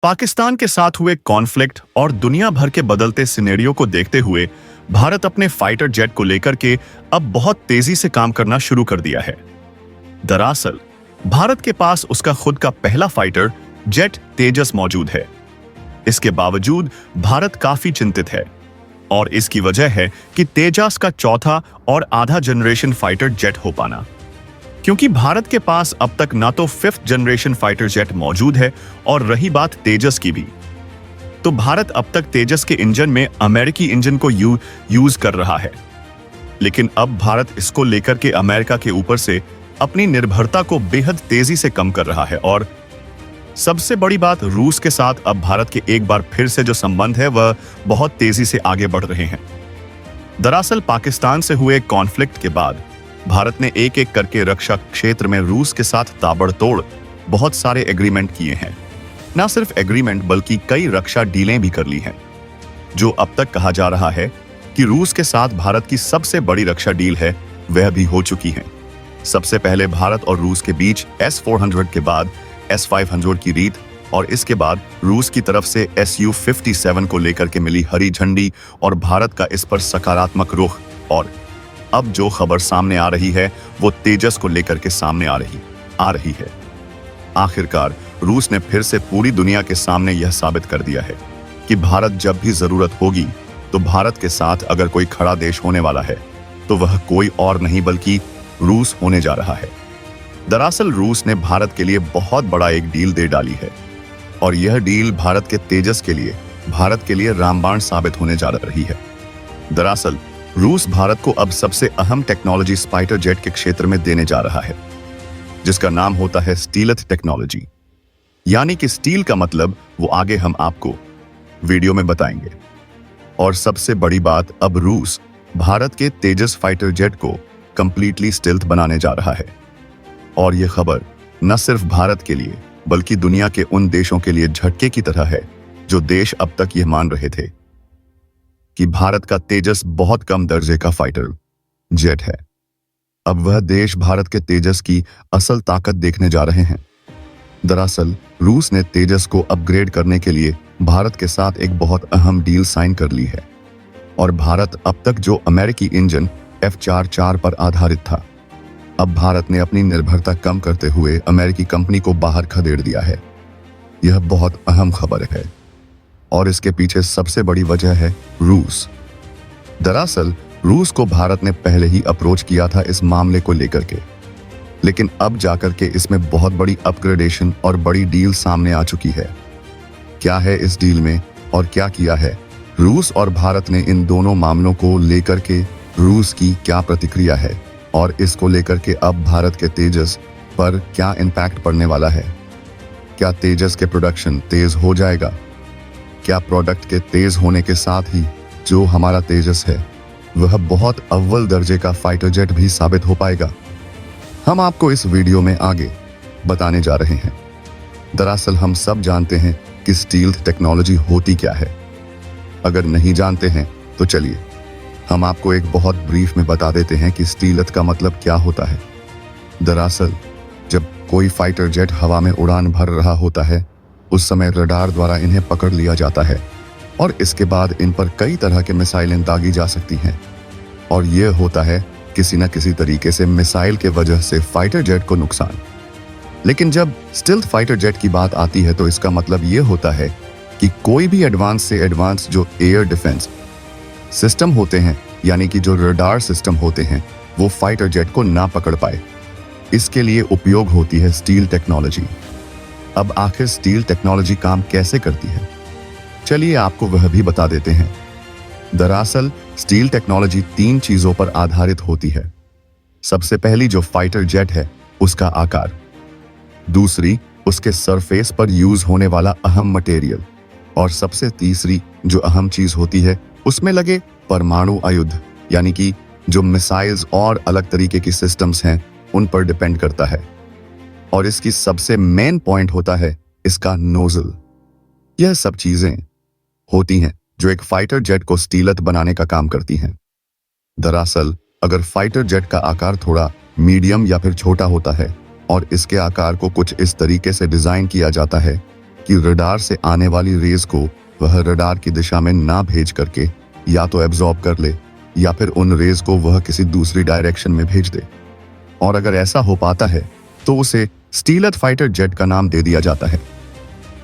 पाकिस्तान के साथ हुए कॉन्फ्लिक्ट और दुनिया भर के बदलते सिनेरियो को देखते हुए भारत अपने फाइटर जेट को लेकर के अब बहुत तेजी से काम करना शुरू कर दिया है। दरअसल भारत के पास उसका खुद का पहला फाइटर जेट तेजस मौजूद है। इसके बावजूद भारत काफी चिंतित है और इसकी वजह है कि तेजस का चौथा और आधा जनरेशन फाइटर जेट हो पाना, क्योंकि भारत के पास अब तक ना तो 5th जनरेशन फाइटर जेट मौजूद है और रही बात तेजस की भी, तो भारत अब तक तेजस के इंजन में अमेरिकी इंजन को यूज कर रहा है। लेकिन अब भारत इसको लेकर के अमेरिका के ऊपर से अपनी निर्भरता को बेहद तेजी से कम कर रहा है और सबसे बड़ी बात, रूस के साथ अब भारत के एक बार फिर से जो संबंध है वह बहुत तेजी से आगे बढ़ रहे हैं। दरअसल पाकिस्तान से हुए कॉन्फ्लिक्ट के बाद भारत ने एक एक करके रक्षा क्षेत्र में रूस के साथ ताबड़तोड़ बहुत सारे एग्रीमेंट किए हैं। न सिर्फ एग्रीमेंट बल्कि कई रक्षा डीलें भी कर ली हैं, जो अब तक कहा जा रहा है कि रूस के साथ भारत की सबसे बड़ी रक्षा डील है, वह भी हो चुकी है। सबसे पहले भारत और रूस के बीच S-400 के बाद S-500 की रीत और इसके बाद रूस की तरफ से Su-57 को लेकर के मिली हरी झंडी और भारत का इस पर सकारात्मक रुख। और अब जो खबर सामने आ रही है वो तेजस को लेकर के सामने आ रही है। आखिरकार रूस ने फिर से पूरी दुनिया के सामने यह साबित कर दिया है कि भारत जब भी जरूरत होगी तो भारत के साथ अगर कोई खड़ा देश होने वाला है तो वह कोई और नहीं बल्कि रूस होने जा रहा है। दरअसल रूस ने भारत के लिए बहुत बड़ा एक डील दे डाली है और यह डील भारत के तेजस के लिए रामबाण साबित होने जा रही है। दरअसल रूस भारत को अब सबसे अहम टेक्नोलॉजी फाइटर जेट के क्षेत्र में देने जा रहा है, जिसका नाम होता है स्टीलथ टेक्नोलॉजी। यानी कि स्टील का मतलब वो आगे हम आपको वीडियो में बताएंगे। और सबसे बड़ी बात, अब रूस भारत के तेजस फाइटर जेट को कंप्लीटली स्टील्थ बनाने जा रहा है। और यह खबर न सिर्फ भारत के लिए बल्कि दुनिया के उन देशों के लिए झटके की तरह है जो देश अब तक यह मान रहे थे कि भारत का तेजस बहुत कम दर्जे का फाइटर जेट है। अब वह देश भारत के तेजस की असल ताकत देखने जा रहे हैं। दरअसल रूस ने तेजस को अपग्रेड करने के लिए भारत के साथ एक बहुत अहम डील साइन कर ली है और भारत अब तक जो अमेरिकी इंजन F-44 पर आधारित था, अब भारत ने अपनी निर्भरता कम करते हुए अमेरिकी कंपनी को बाहर खदेड़ दिया है। यह बहुत अहम खबर है और इसके पीछे सबसे बड़ी वजह है रूस। दरअसल रूस को भारत ने पहले ही अप्रोच किया था इस मामले को लेकर के, लेकिन अब जाकर के इसमें बहुत बड़ी अपग्रेडेशन और बड़ी डील सामने आ चुकी है। क्या है इस डील में और क्या किया है रूस और भारत ने, इन दोनों मामलों को लेकर के रूस की क्या प्रतिक्रिया है और इसको लेकर के अब भारत के तेजस पर क्या इम्पैक्ट पड़ने वाला है। क्या तेजस के प्रोडक्शन तेज हो जाएगा? क्या प्रोडक्ट के तेज होने के साथ ही जो हमारा तेजस है वह बहुत अव्वल दर्जे का फाइटर जेट भी साबित हो पाएगा? हम आपको इस वीडियो में आगे बताने जा रहे हैं। दरअसल हम सब जानते हैं कि स्टील्थ टेक्नोलॉजी होती क्या है। अगर नहीं जानते हैं तो चलिए हम आपको एक बहुत ब्रीफ में बता देते हैं कि स्टीलथ का मतलब क्या होता है। दरअसल जब कोई फाइटर जेट हवा में उड़ान भर रहा होता है उस समय रडार द्वारा इन्हें पकड़ लिया जाता है और इसके बाद इन पर कई तरह के मिसाइलें दागी जा सकती हैं और यह होता है किसी न किसी तरीके से मिसाइल के वजह से फाइटर जेट को नुकसान। लेकिन जब स्टील्थ फाइटर जेट की बात आती है तो इसका मतलब यह होता है कि कोई भी एडवांस से एडवांस जो एयर डिफेंस सिस्टम होते हैं, यानी कि जो रडार सिस्टम होते हैं, वो फाइटर जेट को ना पकड़ पाए। इसके लिए उपयोग होती है स्टील टेक्नोलॉजी। अब आखिर स्टील टेक्नोलॉजी काम कैसे करती है, चलिए आपको वह भी बता देते हैं। दरअसल स्टील टेक्नोलॉजी 3 चीजों पर आधारित होती है। सबसे पहली जो फाइटर जेट है उसका आकार, दूसरी उसके सरफेस पर यूज होने वाला अहम मटेरियल और सबसे तीसरी जो अहम चीज होती है उसमें लगे परमाणु आयुध, यानी कि जो मिसाइल्स और अलग तरीके की सिस्टम्स हैं उन पर डिपेंड करता है। और इसकी सबसे मेन पॉइंट होता है इसका नोजल। यह सब चीजें होती हैं जो एक फाइटर जेट को स्टीलथ बनाने का काम करती हैं। दरअसल अगर फाइटर जेट का आकार थोड़ा मीडियम या फिर छोटा होता है और इसके आकार को कुछ इस तरीके से डिजाइन किया जाता है कि रडार से आने वाली रेज को वह रडार की दिशा में ना भेज करके या तो एब्जॉर्ब कर ले या फिर उन रेज को वह किसी दूसरी डायरेक्शन में भेज दे। और अगर ऐसा हो पाता है तो उसे स्टीलथ फाइटर जेट का नाम दे दिया जाता है।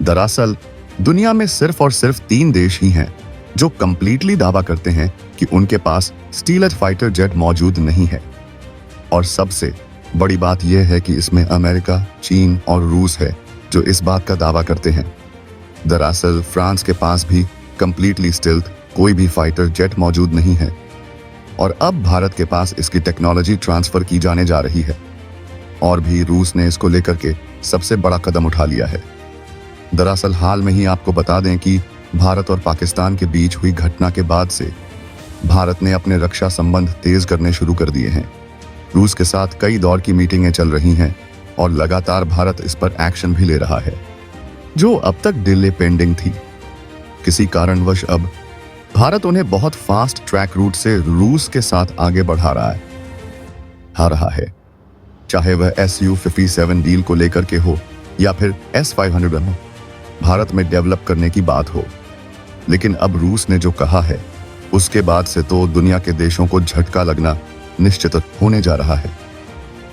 दरअसल दुनिया में सिर्फ और सिर्फ 3 देश ही हैं जो कंप्लीटली दावा करते हैं कि उनके पास स्टीलथ फाइटर जेट मौजूद नहीं है। और सबसे बड़ी बात यह है कि इसमें अमेरिका, चीन और रूस है जो इस बात का दावा करते हैं। दरअसल फ्रांस के पास भी कंप्लीटली स्टील्थ कोई भी फाइटर जेट मौजूद नहीं है और अब भारत के पास इसकी टेक्नोलॉजी ट्रांसफर की जाने जा रही है और भी रूस ने इसको लेकर के सबसे बड़ा कदम उठा लिया है। दरअसल हाल में ही आपको बता दें कि भारत और पाकिस्तान के बीच हुई घटना के बाद से भारत ने अपने रक्षा संबंध तेज करने शुरू कर दिए हैं। रूस के साथ कई दौर की मीटिंगें चल रही हैं और लगातार भारत इस पर एक्शन भी ले रहा है जो अब तक डिले पेंडिंग थी। किसी कारणवश अब भारत उन्हें बहुत फास्ट ट्रैक रूट से रूस के साथ आगे बढ़ा रहा है, चाहे वह Su-57 डील को लेकर के हो या फिर S-500 हो, भारत में डेवलप करने की बात हो। लेकिन अब रूस ने जो कहा है उसके बाद से तो दुनिया के देशों को झटका लगना निश्चित होने जा रहा है।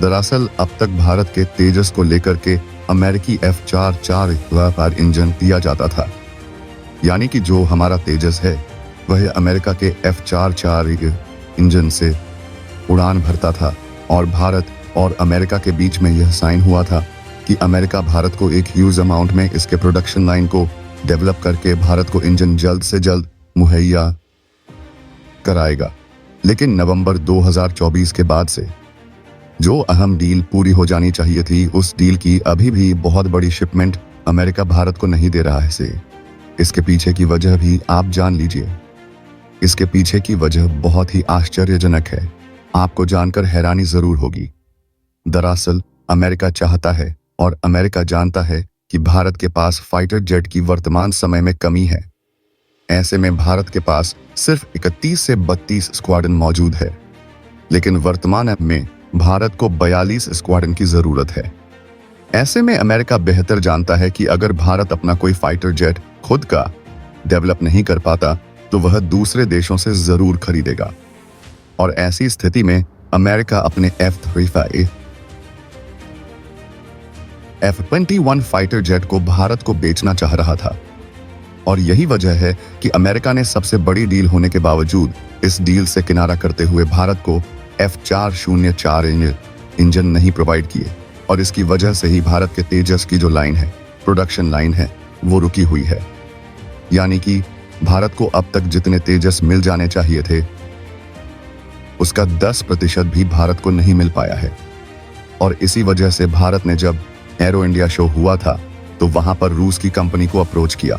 दरअसल अब तक भारत के तेजस को लेकर के अमेरिकी F-44 इंजन दिया जाता था, यानी कि जो हमारा तेजस है वह अमेरिका के F-44 इंजन से उड़ान भरता था और भारत और अमेरिका के बीच में यह साइन हुआ था कि अमेरिका भारत को एक ह्यूज अमाउंट में इसके प्रोडक्शन लाइन को डेवलप करके भारत को इंजन जल्द से जल्द मुहैया कराएगा। लेकिन नवंबर 2024 के बाद से जो अहम डील पूरी हो जानी चाहिए थी, उस डील की अभी भी बहुत बड़ी शिपमेंट अमेरिका भारत को नहीं दे रहा है। इसके पीछे की वजह भी आप जान लीजिए। इसके पीछे की वजह बहुत ही आश्चर्यजनक है, आपको जानकर हैरानी जरूर होगी। दरअसल अमेरिका चाहता है और अमेरिका जानता है कि भारत के पास फाइटर जेट की वर्तमान समय में कमी है। ऐसे में भारत के पास सिर्फ 31 से 32 स्क्वाड्रन मौजूद है, लेकिन वर्तमान में भारत को 42 स्क्वाड्रन की जरूरत है। ऐसे में अमेरिका बेहतर जानता है कि अगर भारत अपना कोई फाइटर जेट खुद का डेवलप नहीं कर पाता तो वह दूसरे देशों से जरूर खरीदेगा। और ऐसी स्थिति में अमेरिका अपने F-21 फाइटर जेट को भारत को बेचना चाह रहा था। और यही वजह है कि अमेरिका ने सबसे बड़ी डील होने के बावजूद इस डील से किनारा करते हुए भारत को F-404 इंजन नहीं प्रोवाइड किए और इसकी वजह से ही भारत के तेजस की जो लाइन है, प्रोडक्शन लाइन है, वो रुकी हुई है। यानी कि भारत को अब तक जितने तेजस मिल जाने चाहिए थे उसका 10% भी भारत को नहीं मिल पाया है। और इसी वजह से भारत ने जब एरो इंडिया शो हुआ था तो वहां पर रूस की कंपनी को अप्रोच किया,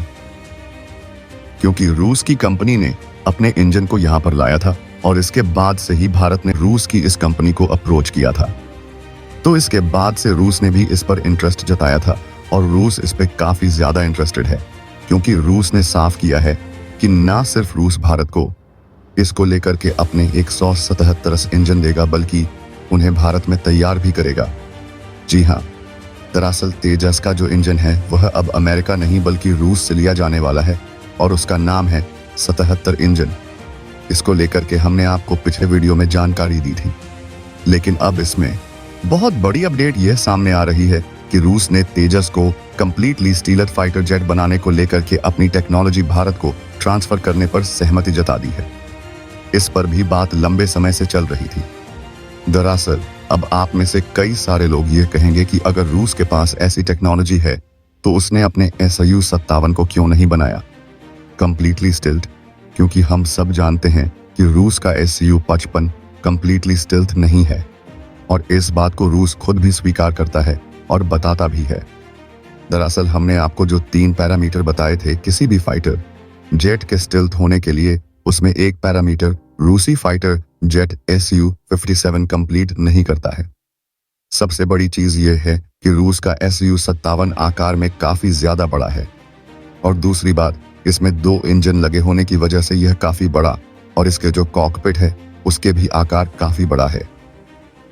क्योंकि रूस की कंपनी ने अपने इंजन को यहां पर लाया था और इसके बाद से ही भारत ने रूस की इस कंपनी को अप्रोच किया था। तो इसके बाद से रूस ने भी इस पर इंटरेस्ट जताया था और रूस इस पे काफी ज्यादा इंटरेस्टेड है, क्योंकि रूस ने साफ किया है कि ना सिर्फ रूस भारत को इसको लेकर के अपने 177 इंजन देगा बल्कि उन्हें भारत में तैयार भी करेगा। जी हाँ, दरअसल तेजस का जो इंजन है वह अब अमेरिका नहीं बल्कि रूस से लिया जाने वाला है और उसका नाम है 77 इंजन। इसको लेकर के हमने आपको पिछले वीडियो में जानकारी दी थी, लेकिन अब इसमें बहुत बड़ी अपडेट यह सामने आ रही है कि रूस ने तेजस को कंप्लीटली स्टीलथ फाइटर जेट बनाने को लेकर के अपनी टेक्नोलॉजी भारत को ट्रांसफर करने पर सहमति जता दी है। इस पर भी बात लंबे समय से चल रही थी। दरअसल अब आप में से कई सारे लोग ये कहेंगे कि अगर रूस के पास ऐसी टेक्नोलॉजी है तो उसने अपने Su-57 को क्यों नहीं बनाया कंप्लीटली स्टिल्थ, क्योंकि हम सब जानते हैं कि रूस का Su-55 कंप्लीटली स्टिल्थ नहीं है और इस बात को रूस खुद भी स्वीकार करता है और बताता भी है। दरअसल हमने आपको जो 3 पैरामीटर बताए थे किसी भी फाइटर जेट के स्टिल्थ होने के लिए, उसमें एक पैरामीटर रूसी फाइटर जेट Su-57 कंप्लीट नहीं करता है। सबसे बड़ी चीज यह है कि रूस का Su-57 आकार में काफी ज्यादा बड़ा है और दूसरी बात, इसमें 2 इंजन लगे होने की वजह से यह काफी बड़ा और इसके जो कॉकपिट है उसके भी आकार काफी बड़ा है।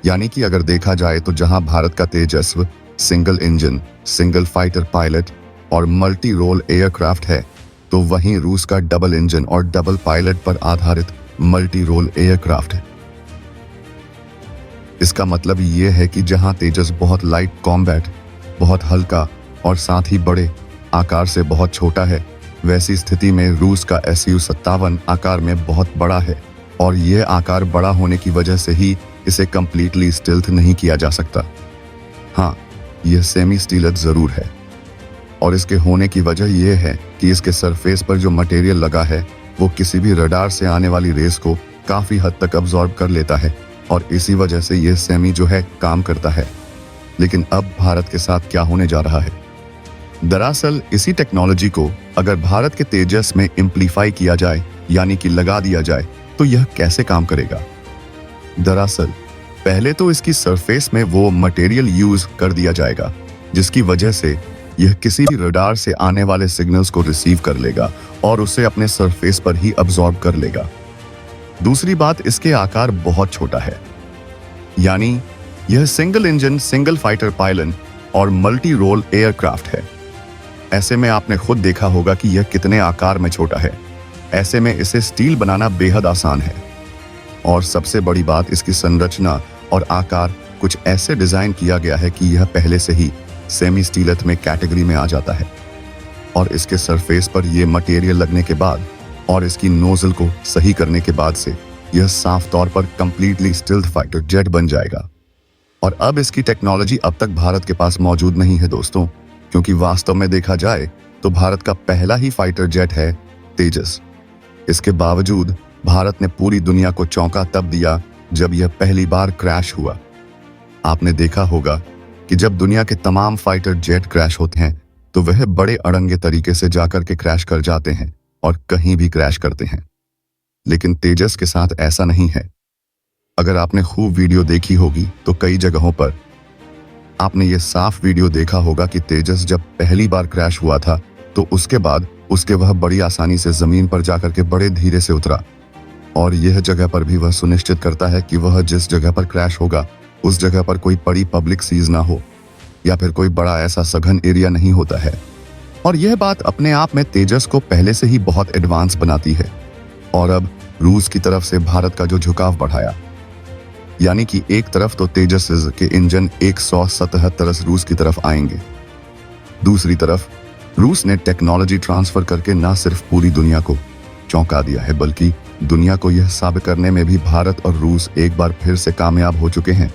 यानी कि अगर देखा जाए तो जहां भारत का Tejasv single engine, single fighter pilot और मल्टी रोल एयरक्राफ्ट है, तो वहीं रूस का डबल इंजन और डबल पायलट पर आधारित मल्टी रोल एयरक्राफ्ट है। इसका मतलब ये है कि जहां तेजस बहुत लाइट कॉम्बैट, बहुत हल्का और साथ ही बड़े आकार से बहुत छोटा है, वैसी स्थिति में रूस का Su-57 आकार में बहुत बड़ा है और यह आकार बड़ा होने की वजह से ही इसे कंप्लीटली स्टिल्थ नहीं किया जा सकता। हाँ, यह सेमी स्टील्थ जरूर है और इसके होने की वजह यह है कि इसके सरफेस पर जो मटेरियल लगा है वो किसी भी रडार से आने वाली रेस को काफी हद तक अब्सॉर्ब कर लेता है और इसी वजह से यह सेमी जो है काम करता है। लेकिन अब भारत के साथ क्या होने जा रहा है? दरअसल इसी टेक्नोलॉजी को अगर भारत के तेजस में इम्प्लीफाई किया जाए, यानी कि लगा दिया जाए, तो यह कैसे काम करेगा? दरअसल पहले तो इसकी सरफेस में वो मटेरियल यूज कर दिया जाएगा जिसकी वजह से यह किसी भी रडार से आने वाले सिग्नल्स को रिसीव कर लेगा और उसे अपने सरफेस पर ही अब्सॉर्ब कर लेगा। दूसरी बात, इसके आकार बहुत छोटा है, यानी यह single engine, single fighter pylon और मल्टी रोल एयरक्राफ्ट है। ऐसे में आपने खुद देखा होगा कि यह कितने आकार में छोटा है। ऐसे में इसे स्टील बनाना बेहद आसान है और सबसे बड़ी बात, इसकी संरचना और आकार कुछ ऐसे डिजाइन किया गया है कि यह पहले से ही सेमी स्टीलथ में कैटेगरी में आ जाता है और इसके सरफेस पर यह मटेरियल लगने के बाद और इसकी नोजल को सही करने के बाद से यह साफ तौर पर कंप्लीटली स्टिल्थ फाइटर जेट बन जाएगा। और अब इसकी टेक्नोलॉजी अब तक भारत के पास मौजूद नहीं है दोस्तों, क्योंकि वास्तव में देखा जाए तो भारत का पहला ही फाइटर जेट है तेजस। इसके बावजूद भारत ने पूरी दुनिया को चौंका तब दिया जब यह पहली बार क्रैश हुआ। आपने देखा होगा कि जब दुनिया के तमाम फाइटर जेट क्रैश होते हैं तो वह बड़े अड़ंगे तरीके से जाकर के क्रैश कर जाते हैं और कहीं भी क्रैश करते हैं, लेकिन तेजस के साथ ऐसा नहीं है। अगर आपने खूब वीडियो देखी होगी तो कई जगहों पर आपने ये साफ वीडियो देखा होगा कि तेजस जब पहली बार क्रैश हुआ था तो उसके बाद उसके वह बड़ी आसानी से जमीन पर जाकर के बड़े धीरे से उतरा और यह जगह पर भी वह सुनिश्चित करता है कि वह जिस जगह पर क्रैश होगा उस जगह पर कोई बड़ी पब्लिक सीज ना हो या फिर कोई बड़ा ऐसा सघन एरिया नहीं होता है। और यह बात अपने आप में तेजस को पहले से ही बहुत एडवांस बनाती है। और अब रूस की तरफ से भारत का जो झुकाव बढ़ाया, यानी कि एक तरफ तो तेजस के इंजन 177 रूस की तरफ आएंगे, दूसरी तरफ रूस ने टेक्नोलॉजी ट्रांसफर करके न सिर्फ पूरी दुनिया को चौंका दिया है बल्कि दुनिया को यह साबित करने में भी भारत और रूस एक बार फिर से कामयाब हो चुके हैं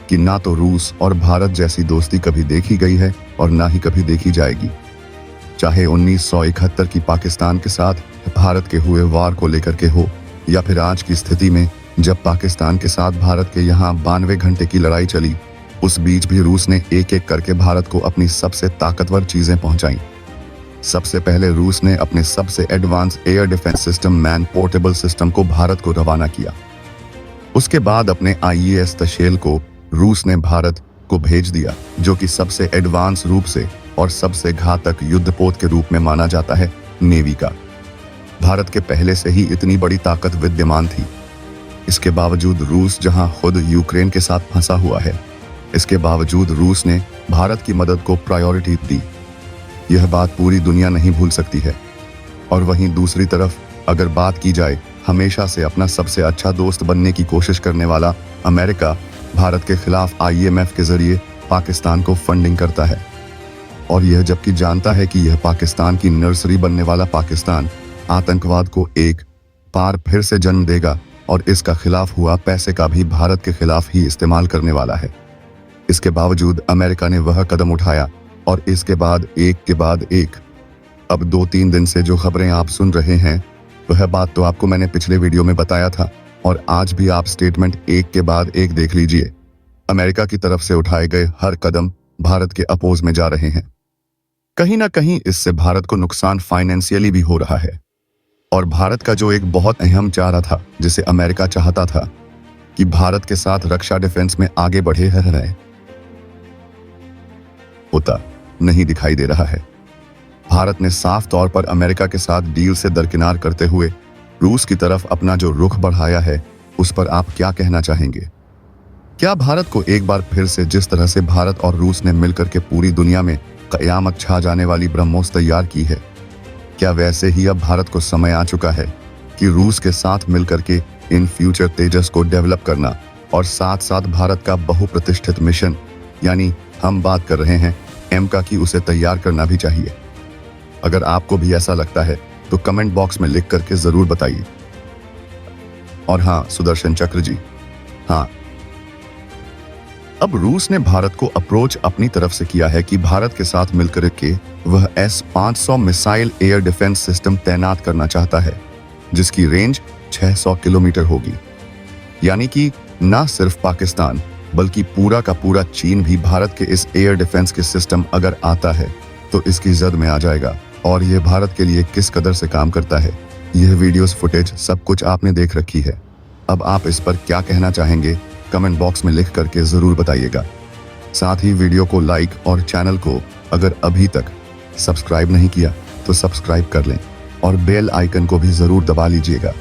कि ना तो रूस और भारत जैसी दोस्ती कभी देखी गई है और ना ही कभी देखी जाएगी। चाहे 1971 की पाकिस्तान के साथ भारत के हुए वार को लेकर के हो या फिर आज की स्थिति में जब पाकिस्तान के साथ भारत के यहाँ 92 घंटे की लड़ाई चली, उस बीच भी रूस ने एक एक करके भारत को अपनी सबसे ताकतवर चीजें पहुंचाई। सबसे पहले रूस ने अपने सबसे advance air defence system man portable system को भारत को रवाना किया। उसके बाद अपने IAS तशेल को रूस ने भारत को भेज दिया, जो कि सबसे एडवांस रूप से और सबसे घातक युद्धपोत के रूप में माना जाता है नेवी का। भारत के पहले से ही इतनी बड़ी ताकत विद्यमान थी। इसके बावजूद रूस जहां खुद यूक्रेन के साथ फंसा हुआ है, इसके बावजूद रूस ने भारत की मदद को प्रायोरिटी दी। यह बात पूरी दुनिया नहीं भूल सकती है। और वहीं दूसरी तरफ अगर बात की जाए, हमेशा से अपना सबसे अच्छा दोस्त बनने की कोशिश करने वाला अमेरिका भारत के खिलाफ IMF के जरिए पाकिस्तान को फंडिंग करता है और यह जबकि जानता है कि यह पाकिस्तान की नर्सरी बनने वाला पाकिस्तान आतंकवाद को एक बार फिर से जन्म देगा और इसका खिलाफ हुआ पैसे का भी भारत के खिलाफ ही इस्तेमाल करने वाला है। इसके बावजूद अमेरिका ने वह कदम उठाया और इसके बाद एक अब 2-3 दिन से जो खबरें आप सुन रहे हैं वह बात तो आपको मैंने पिछले वीडियो में बताया था और आज भी आप स्टेटमेंट एक के बाद एक देख लीजिए। अमेरिका की तरफ से उठाए गए हर कदम भारत के अपोज में जा रहे हैं। कहीं ना कहीं इससे भारत को नुकसान फाइनेंशियली भी हो रहा है और भारत का जो एक बहुत अहम चारा था, जिसे अमेरिका चाहता था कि भारत के साथ रक्षा डिफेंस में आगे बढ़े रहे, होता नहीं दिखाई दे रहा है। भारत ने साफ तौर पर अमेरिका के साथ डील से दरकिनार करते हुए रूस की तरफ अपना जो रुख बढ़ाया है, उस पर आप क्या कहना चाहेंगे? क्या भारत को एक बार फिर से जिस तरह से भारत और रूस ने मिलकर के पूरी दुनिया में कयामत छा जाने वाली ब्रह्मोस तैयार की है। क्या वैसे ही अब भारत को समय आ चुका है कि रूस के साथ मिलकर के इन फ्यूचर तेजस को डेवलप करना और साथ साथ भारत का बहुप्रतिष्ठित मिशन यानी हम बात कर रहे हैं एमका की उसे तैयार करना भी चाहिए। अगर आपको भी ऐसा लगता है तो कमेंट बॉक्स में लिख करके जरूर बताइए। और हाँ सुदर्शन चक्र जी, हाँ अब रूस ने भारत को अप्रोच अपनी तरफ से किया है कि भारत के साथ मिलकर के वह S-500 missile air defence system तैनात करना चाहता है जिसकी रेंज 600 किलोमीटर होगी। यानी कि ना सिर्फ पाकिस्तान बल्कि पूरा का पूरा चीन भी भारत के इस एयर डिफेंस के सिस्टम अगर आता है तो इसकी जद में आ जाएगा। और यह भारत के लिए किस कदर से काम करता है यह वीडियोस फुटेज सब कुछ आपने देख रखी है। अब आप इस पर क्या कहना चाहेंगे कमेंट बॉक्स में लिख करके जरूर बताइएगा। साथ ही वीडियो को लाइक और चैनल को अगर अभी तक सब्सक्राइब नहीं किया तो सब्सक्राइब कर लें और बेल आइकन को भी जरूर दबा लीजिएगा।